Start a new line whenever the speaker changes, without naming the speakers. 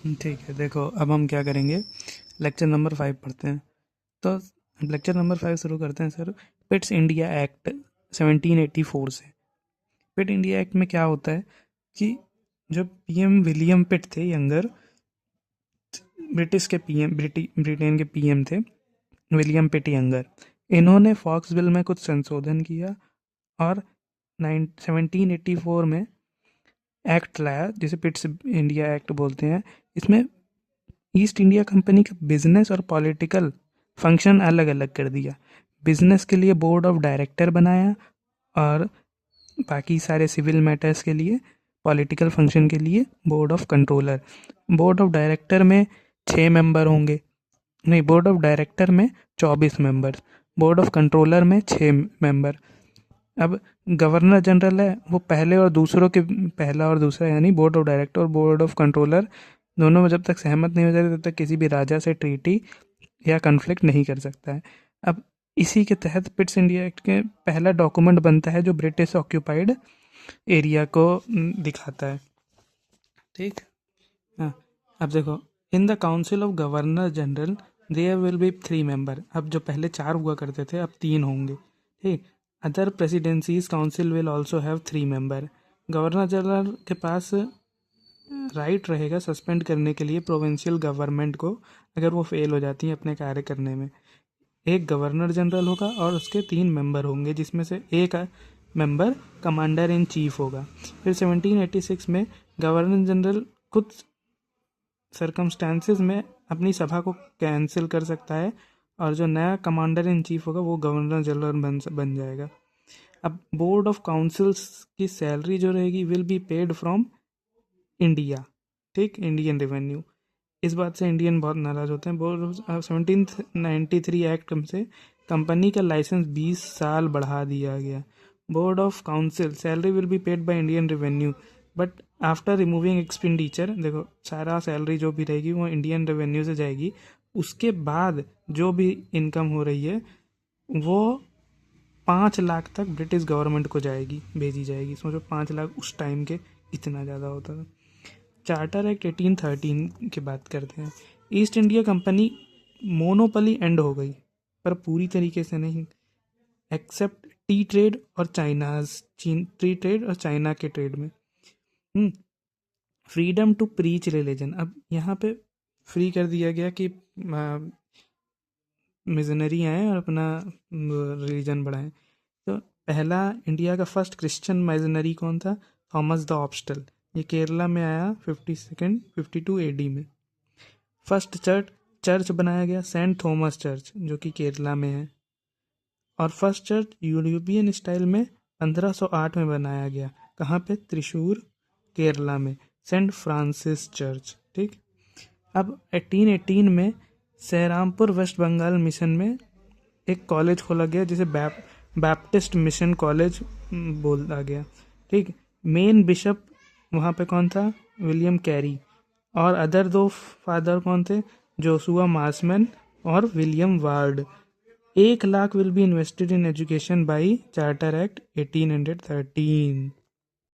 ठीक है, देखो अब हम क्या करेंगे, लेक्चर नंबर 5 पढ़ते हैं। तो लेक्चर नंबर 5 शुरू करते हैं सर। पिट्स इंडिया एक्ट 1784 से। पिट इंडिया एक्ट में क्या होता है कि जो पीएम विलियम पिट थे यंगर, ब्रिटेन के पीएम थे विलियम पिट यंगर। इन्होंने फॉक्स बिल में कुछ संशोधन किया और 1784 में एक्ट लाया जिसे पिट्स इंडिया एक्ट बोलते हैं। इसमें ईस्ट इंडिया कंपनी का बिजनेस और पॉलिटिकल फंक्शन अलग अलग कर दिया। बिजनेस के लिए बोर्ड ऑफ डायरेक्टर बनाया और बाकी सारे सिविल मैटर्स के लिए, पॉलिटिकल फंक्शन के लिए board of controller. Board of director में 6 मेंबर होंगे, नहीं, बोर्ड ऑफ डायरेक्टर में 24 मेंबर्स, बोर्ड ऑफ कंट्रोलर में 6 मेंबर। अब गवर्नर जनरल है, वो पहला और दूसरा यानी बोर्ड ऑफ डायरेक्टर और बोर्ड ऑफ कंट्रोलर दोनों में जब तक सहमत नहीं हो जाते तब तक किसी भी राजा से ट्रीटी या कन्फ्लिक्ट नहीं कर सकता है। अब इसी के तहत पिट्स इंडिया एक्ट के पहला डॉक्यूमेंट बनता है जो ब्रिटिश ऑक्यूपाइड एरिया को दिखाता है। ठीक। हाँ, अब देखो, in the council of governor general there will be 3 member. अब जो पहले 4 हुआ करते थे अब 3 होंगे। ठीक। Other presidencies council will also have 3 member. Governor general के पास राइट रहेगा सस्पेंड करने के लिए प्रोविंशियल गवर्नमेंट को अगर वो फेल हो जाती है अपने कार्य करने में। एक गवर्नर जनरल होगा और उसके 3 मेंबर होंगे जिसमें से एक मेंबर कमांडर इन चीफ होगा। फिर 1786 में गवर्नर जनरल कुछ सरकमस्टांसेस में अपनी सभा को कैंसिल कर सकता है और जो नया कमांडर इन चीफ होगा वो गवर्नर जनरल बन जाएगा। अब बोर्ड ऑफ काउंसिल्स की सैलरी जो रहेगी will be paid from India. ठीक, इंडियन रेवेन्यू। इस बात से इंडियन बहुत नाराज होते हैं। बोर्ड 1793 एक्ट से कंपनी का लाइसेंस 20 साल बढ़ा दिया गया। Board of council salary will be paid by Indian revenue but after removing expenditure. देखो, सारा सैलरी जो भी रहेगी वो इंडियन रेवेन्यू से जाएगी। उसके बाद जो भी इनकम हो रही है वो 5 लाख तक ब्रिटिश गवर्नमेंट को भेजी जाएगी। सोचो 5 लाख उस टाइम के इतना ज़्यादा होता था। चार्टर एक्ट 1813 की बात करते हैं। East India Company monopoly end हो गई पर पूरी तरीके से नहीं, एक्सेप्ट टी ट्रेड और टी ट्रेड और चाइना के ट्रेड में। Freedom to preach religion. अब यहाँ पे फ्री कर दिया गया कि मिशनरी आए और अपना रिलीजन बढ़ाएं। तो पहला इंडिया का फर्स्ट क्रिश्चियन मिशनरी कौन था? Thomas the Apostle. ये केरला में आया 52 एडी में। फर्स्ट चर्च बनाया गया सेंट थॉमस चर्च जो कि केरला में है। और फर्स्ट चर्च यूरोपियन स्टाइल में 1508 में बनाया गया। कहाँ पे? त्रिशूर, केरला में, सेंट फ्रांसिस चर्च। ठीक। अब 1818 में सहरामपुर वेस्ट बंगाल मिशन में एक कॉलेज खोला गया जिसे बैप्टिस्ट मिशन कॉलेज बोला गया। ठीक। मेन बिशप वहाँ पे कौन था? William Carey. और अदर 2 फादर कौन थे? जोसुआ मार्समैन और William ward. 1 lakh will be invested in education by charter act 1813।